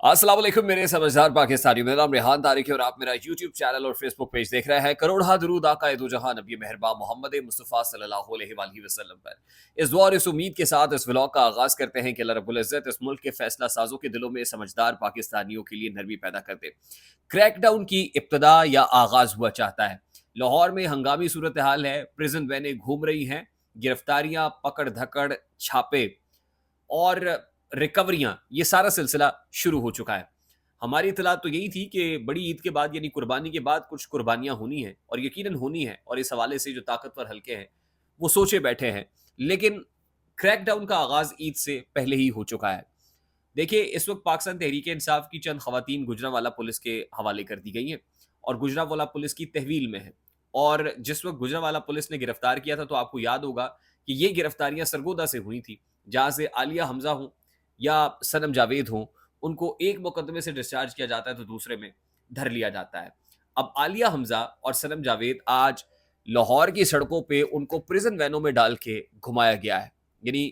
अस्सलाम वालेकुम मेरे समझदार पाकिस्तानियों, मेरा नाम रेहान तारिक है और आप मेरा यूट्यूब चैनल और फेसबुक पेज देख रहे हैं। करोड़ा दरूद आका दो जहां नबी मेहरबान मोहम्मद मुस्तफ़ा सल्लल्लाहु अलैहि वसल्लम पर। इस दुआ और इस उम्मीद के साथ इस व्लॉग का आगाज करते हैं कि अल्लाह रब्बुल इज़्ज़त इस मुल्क के फैसला साजों के दिलों में समझदार पाकिस्तानियों के लिए नरमी पैदा कर दे। क्रैकडाउन की इब्तदा या आगाज हुआ चाहता है। लाहौर में हंगामी सूरत हाल है, प्रिजन वैनें घूम रही हैं, गिरफ्तारियां, पकड़ धकड़, छापे और रिकवरियां, ये सारा सिलसिला शुरू हो चुका है। हमारी इतला तो यही थी कि बड़ी ईद के बाद यानी कुर्बानी के बाद कुछ कुर्बानियां होनी है और यकीनन होनी है, और इस हवाले से जो ताकतवर हल्के हैं वो सोचे बैठे हैं। लेकिन क्रैकडाउन का आगाज ईद से पहले ही हो चुका है। देखिए, इस वक्त पाकिस्तान तहरीक इंसाफ की चंद खवातीन गुजरांवाला पुलिस के हवाले कर दी गई हैं और गुजरांवाला पुलिस की तहवील में है। और जिस वक्त गुजरांवाला पुलिस ने गिरफ्तार किया था तो आपको याद होगा कि ये गिरफ्तारियां सरगोदा से हुई थी, जहां से आलिया हमजा हों या सनम जावेद हों, उनको एक मुकदमे से डिस्चार्ज किया जाता है तो दूसरे में धर लिया जाता है। अब आलिया हमजा और सनम जावेद आज लाहौर की सड़कों पे उनको प्रिजन वैनों में डाल के घुमाया गया है। यानी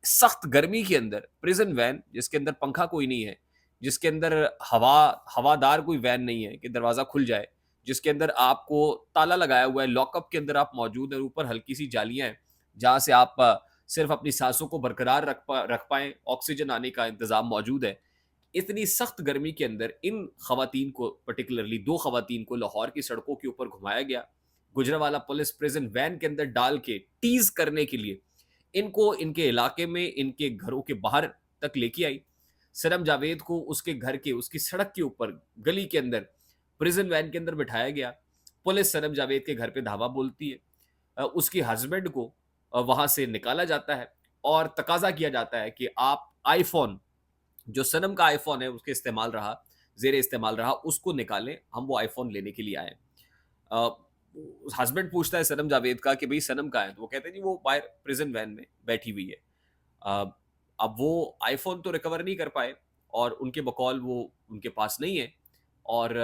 सख्त गर्मी के अंदर प्रिजन वैन, जिसके अंदर पंखा कोई नहीं है, जिसके अंदर हवादार कोई वैन नहीं है कि दरवाज़ा खुल जाए, जिसके अंदर आपको ताला लगाया हुआ है, लॉकअप के अंदर आप मौजूद हैं, ऊपर हल्की सी जालियां हैं जहां से आप सिर्फ अपनी सांसों को बरकरार रख पाएं, ऑक्सीजन आने का इंतजाम मौजूद है। इतनी सख्त गर्मी के अंदर इन खवातीन को, पर्टिकुलरली दो खवातीन को लाहौर की सड़कों के ऊपर घुमाया गया। गुजरांवाला पुलिस प्रिजन वैन के अंदर डाल के टीज करने के लिए इनको इनके इलाके में, इनके घरों के बाहर तक लेके आई। सनम जावेद को उसके घर के, उसकी सड़क के ऊपर, गली के अंदर प्रिजन वैन के अंदर बिठाया गया। पुलिस सनम जावेद के घर पे धावा बोलती है। उसके हस्बैंड को वहां से निकाला जाता है और तकाजा किया जाता है कि आप आईफोन, जो सनम का आईफोन है उसके इस्तेमाल रहा, जेर इस्तेमाल रहा, उसको निकालें, हम वो आईफोन लेने के लिए आए। हस्बैंड पूछता है सनम जावेद का कि भाई सनम कहाँ है, तो वो कहते हैं जी वो बाहर प्रिजन वैन में बैठी हुई है। अ, अब वो आईफोन तो रिकवर नहीं कर पाए और उनके बकौल वो उनके पास नहीं है। और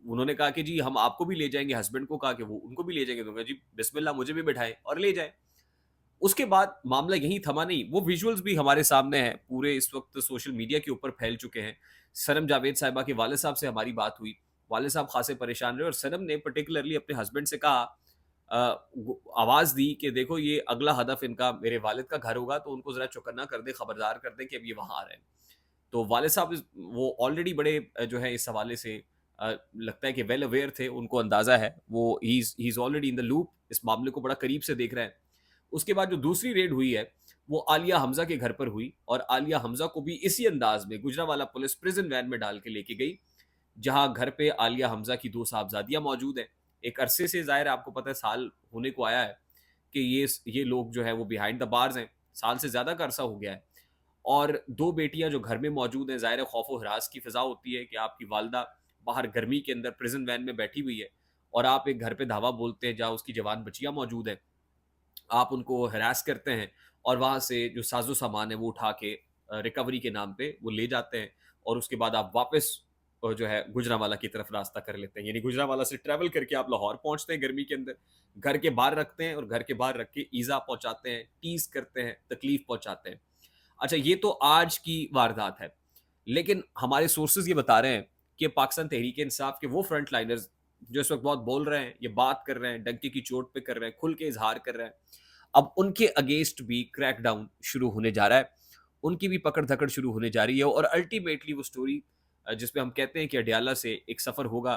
उन्होंने कहा कि जी हम आपको भी ले जाएंगे, हस्बैंड को कहा कि वो उनको भी ले जाएंगे, तो कहा जी बिस्मिल्लाह, मुझे भी बिठाएं और ले जाएं। उसके बाद मामला यहीं थमा नहीं, वो विजुअल्स भी हमारे सामने हैं, पूरे इस वक्त सोशल मीडिया के ऊपर फैल चुके हैं। सनम जावेद साहिबा के वाले साहब से हमारी बात हुई, वाले साहब खासे परेशान रहे और सनम ने पर्टिकुलरली अपने हस्बैंड से कहा, आवाज़ दी कि देखो ये अगला हदफ इनका मेरे वालिद का घर होगा, तो उनको ज़रा चौकन्ना कर दे, खबरदार कर दे कि अब ये वहाँ आ रहे हैं। तो वालिद साहब वो ऑलरेडी बड़े जो है इस हवाले से लगता है कि वेल अवेयर थे, उनको अंदाज़ा है, वो he is already in the loop, इस मामले को बड़ा करीब से देख रहे हैं। उसके बाद जो दूसरी रेड हुई है वो आलिया हमजा के घर पर हुई और आलिया हमजा को भी इसी अंदाज में गुजरांवाला पुलिस प्रिजन वैन में डाल के लेके गई, जहां घर पे आलिया हमजा की दो साहबजादियां मौजूद हैं। एक अरसे से, जाहिर है आपको पता है, साल होने को आया है कि ये लोग जो है वो बिहाइंड द बार्स हैं, साल से ज्यादा का अरसा हो गया है। और दो बेटियां जो घर में मौजूद हैं, जाहिर है खौफ व हरास की फिजा होती है कि आपकी वालदा बाहर गर्मी के अंदर प्रिजन वैन में बैठी हुई है और आप एक घर पे धावा बोलते हैं जहाँ उसकी जवान बच्चियां मौजूद हैं, आप उनको हरास करते हैं और वहाँ से जो साजो सामान है वो उठा के रिकवरी के नाम पे वो ले जाते हैं और उसके बाद आप वापस जो है गुजरांवाला की तरफ रास्ता कर लेते हैं। यानी गुजरांवाला से ट्रैवल करके आप लाहौर पहुंचते हैं गर्मी के अंदर, घर के बाहर रखते हैं और घर के बाहर रख के ईजा पहुंचाते हैं, टीज करते हैं, तकलीफ पहुंचाते हैं। अच्छा, ये तो आज की वारदात है, लेकिन हमारे सोर्सेज ये बता रहे हैं कि पाकिस्तान तहरीक इंसाफ के वो फ्रंट लाइनर्स जो इस वक्त बहुत बोल रहे हैं, ये बात कर रहे हैं, डंके की चोट पे कर रहे हैं, खुल के इजहार कर रहे हैं, अब उनके अगेंस्ट भी क्रैकडाउन शुरू होने जा रहा है, उनकी भी पकड़ धकड़ शुरू होने जा रही है। और अल्टीमेटली वो स्टोरी जिसपे हम कहते हैं कि अडियाला से एक सफ़र होगा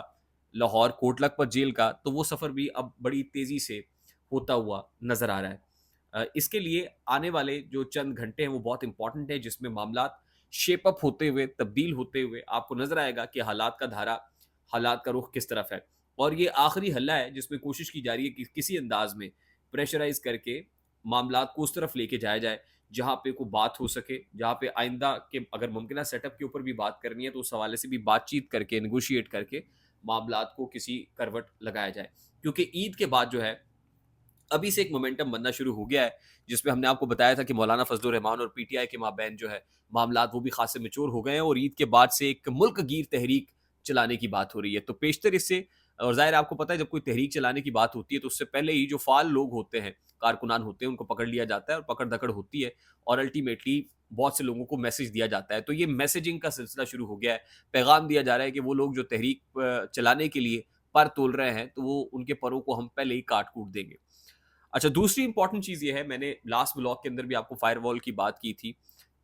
लाहौर कोट लखपत जेल का, तो वो सफ़र भी अब बड़ी तेज़ी से होता हुआ नज़र आ रहा है। इसके लिए आने वाले जो चंद घंटे हैं वो बहुत इंपॉर्टेंट है, जिसमें मामला शेप अप होते हुए, तब्दील होते हुए आपको नज़र आएगा कि हालात का धारा, हालात का रुख किस तरफ है। और ये आखिरी हल्ला है जिसमें कोशिश की जा रही है कि किसी अंदाज में प्रेशराइज करके मामलात को उस तरफ लेके जाया जाए जहाँ पे कोई बात हो सके, जहाँ पे आइंदा के अगर मुमकिन सेटअप के ऊपर भी बात करनी है तो उस हवाले से भी बातचीत करके, नेगोशिएट करके मामलात को किसी करवट लगाया जाए। क्योंकि ईद के बाद जो है अभी से एक मोमेंटम बनना शुरू हो गया है, जिसमें हमने आपको बताया था कि मौलाना फजलुर रहमान और पीटीआई के माबैन जो है मामलात वो भी खासे मैच्योर हो गए हैं और ईद के बाद से एक मुल्क गिर तहरीक चलाने की बात हो रही है। तो पेशतर इससे, और ज़ाहिर है आपको पता है जब कोई तहरीक चलाने की बात होती है तो उससे पहले ही जो फ़ाल लोग होते हैं, कारकुनान होते हैं, उनको पकड़ लिया जाता है और पकड़-धकड़ होती है और अल्टीमेटली بہت سے لوگوں کو میسج دیا جاتا ہے. تو یہ میسیجنگ کا سلسلہ شروع ہو گیا ہے. پیغام دیا جا رہا ہے کہ وہ لوگ جو تحریک چلانے کے لیے پر تول رہے ہیں تو وہ ان کے پروں کو ہم پہلے ہی کاٹ کوٹ دیں گے. اچھا دوسری امپورٹنٹ چیز یہ ہے, میں نے لاسٹ بلاگ کے اندر بھی آپ کو فائر وال کی بات کی تھی,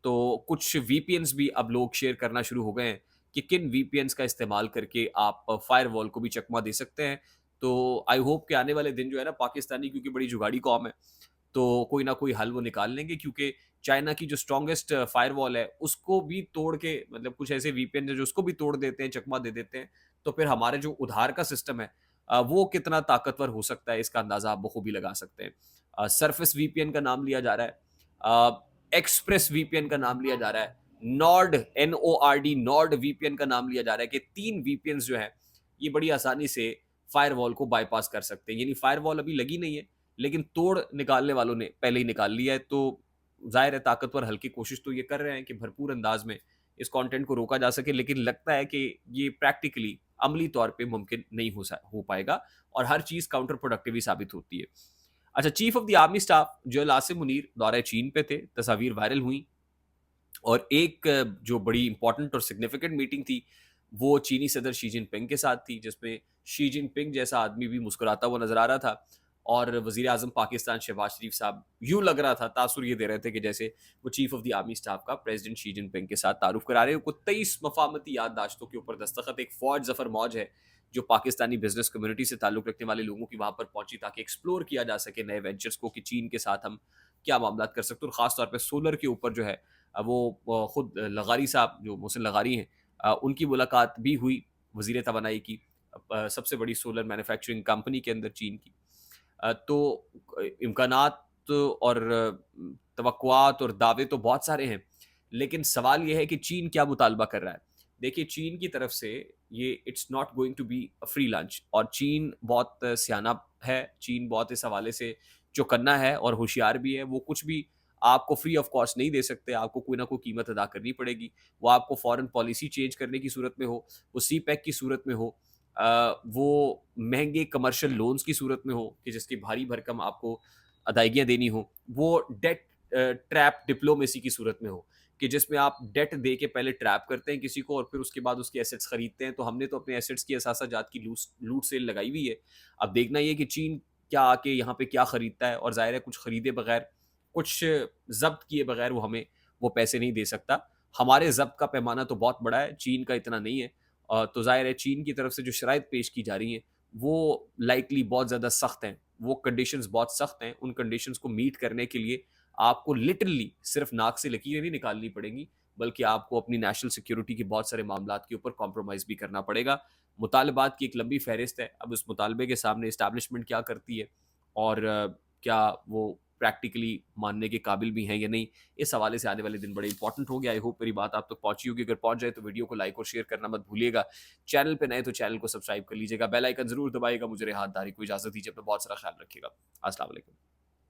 تو کچھ وی پی اینس بھی اب لوگ شیئر کرنا شروع ہو گئے ہیں کہ کن وی پی اینس کا استعمال کر کے آپ فائر وال کو بھی چکما دے سکتے ہیں. تو آئی ہوپ کہ آنے والے دن جو ہے نا, پاکستانی کیونکہ بڑی جگاڑی قوم ہے, تو کوئی نہ کوئی حل وہ نکال لیں گے, کیونکہ چائنا کی جو اسٹرانگیسٹ فائر وال ہے اس کو بھی توڑ کے, مطلب کچھ ایسے وی پی این جو اس کو بھی توڑ دیتے ہیں, چکما دے دیتے ہیں, تو پھر ہمارے جو ادھار کا سسٹم ہے وہ کتنا طاقتور ہو سکتا ہے اس کا اندازہ آپ بخوبی لگا سکتے ہیں. سرفس وی پی این کا نام لیا جا رہا ہے, ایکسپریس وی پی این کا نام لیا جا رہا ہے, نارڈ NORD نارڈ وی پی این کا نام لیا جا رہا ہے, کہ 3 وی پی اینز جو ہیں یہ بڑی آسانی سے فائر وال کو بائی پاس کر سکتے ہیں. یعنی فائر وال ابھی لگی نہیں ہے لیکن توڑ نکالنے والوں نے پہلے ہی نکال لیا ہے. تو ظاہر ہے طاقتور حل کی کوشش تو یہ کر رہے ہیں کہ بھرپور انداز میں اس کانٹینٹ کو روکا جا سکے, لیکن لگتا ہے کہ یہ پریکٹیکلی عملی طور پہ ممکن نہیں ہو پائے گا, اور ہر چیز کاؤنٹر پروڈکٹیو ہی ثابت ہوتی ہے. اچھا, chief of the army staff جو عاصم منیر دورہ چین پہ تھے, تصاویر وائرل ہوئیں, اور ایک جو بڑی امپورٹنٹ اور سگنیفیکنٹ میٹنگ تھی وہ چینی صدر شی جن پنگ کے ساتھ تھی, جس میں شی جن پنگ جیسا آدمی بھی مسکراتا ہوا نظر آ رہا تھا, اور وزیر اعظم پاکستان شہباز شریف صاحب یوں لگ رہا تھا, تاثر یہ دے رہے تھے کہ جیسے وہ chief of the army staff کا پریزیڈنٹ شی جن پنگ کے ساتھ تعارف کرا رہے ہیں. کوئی 23 مفاہمتی یادداشتوں کے اوپر دستخط, ایک فوج ظفر موج ہے جو پاکستانی بزنس کمیونٹی سے تعلق رکھنے والے لوگوں کی وہاں پر پہنچی تاکہ ایکسپلور کیا جا سکے نئے وینچرز کو کہ چین کے ساتھ ہم کیا معاملات کر سکتے ہیں, اور خاص طور پہ سولر کے اوپر جو ہے وہ خود لغاری صاحب جو محسن لغاری ہیں ان کی ملاقات بھی ہوئی وزیر توانائی کی, سب سے بڑی سولر مینوفیکچرنگ کمپنی کے اندر چین کی. تو امکانات اور توقعات اور دعوے تو بہت سارے ہیں, لیکن سوال یہ ہے کہ چین کیا مطالبہ کر رہا ہے. دیکھیے چین کی طرف سے یہ it's not going to be free lunch, اور چین بہت سیانہ ہے, چین بہت اس حوالے سے چوکنا ہے اور ہوشیار بھی ہے. وہ کچھ بھی آپ کو فری آف کاسٹ نہیں دے سکتے, آپ کو کوئی نہ کوئی قیمت ادا کرنی پڑے گی. وہ آپ کو فورن پالیسی چینج کرنے کی صورت میں ہو, وہ سی پیک کی صورت میں ہو, وہ مہنگے کمرشل لونز کی صورت میں ہو کہ جس کی بھاری بھرکم آپ کو ادائیگیاں دینی ہوں, وہ ڈیٹ ٹریپ ڈپلومیسی کی صورت میں ہو کہ جس میں آپ ڈیٹ دے کے پہلے ٹریپ کرتے ہیں کسی کو اور پھر اس کے بعد اس کے ایسٹس خریدتے ہیں. تو ہم نے تو اپنے ایسٹس کی اثاثہ جات کی لوٹ سیل لگائی ہوئی ہے. اب دیکھنا یہ کہ چین کیا آ کے یہاں پہ کیا خریدتا ہے, اور ظاہر ہے کچھ خریدے بغیر, کچھ ضبط کیے بغیر وہ ہمیں وہ پیسے نہیں دے سکتا. ہمارے ضبط کا پیمانہ تو بہت بڑا ہے, چین کا اتنا نہیں ہے. تو ظاہر ہے چین کی طرف سے جو شرائط پیش کی جا رہی ہیں وہ لائکلی بہت زیادہ سخت ہیں, وہ کنڈیشنز بہت سخت ہیں. ان کنڈیشنز کو میٹ کرنے کے لیے آپ کو لٹرلی صرف ناک سے لکیریں نہیں نکالنی پڑیں گی, بلکہ آپ کو اپنی نیشنل سیکیورٹی کے بہت سارے معاملات کے اوپر کمپرومائز بھی کرنا پڑے گا. مطالبات کی ایک لمبی فہرست ہے, اب اس مطالبے کے سامنے اسٹیبلشمنٹ کیا کرتی ہے اور کیا وہ پریکٹیکلی ماننے کے قابل بھی ہیں یا نہیں, اس حوالے سے آنے والے دن بڑے امپورٹنٹ ہو گیا. آئی ہوپ میری بات آپ تک پہنچی ہوگی, اگر پہنچ جائے تو ویڈیو کو لائک اور شیئر کرنا مت بھولیے گا. چینل پہ نئے تو چینل کو سبسکرائب کر لیجیے گا, بیل آئیکن ضرور دبائیے گا. مجھے ہاتھ داری کو اجازت دیجیے, اپنا بہت سارا خیال رکھیے گا. السلام علیکم.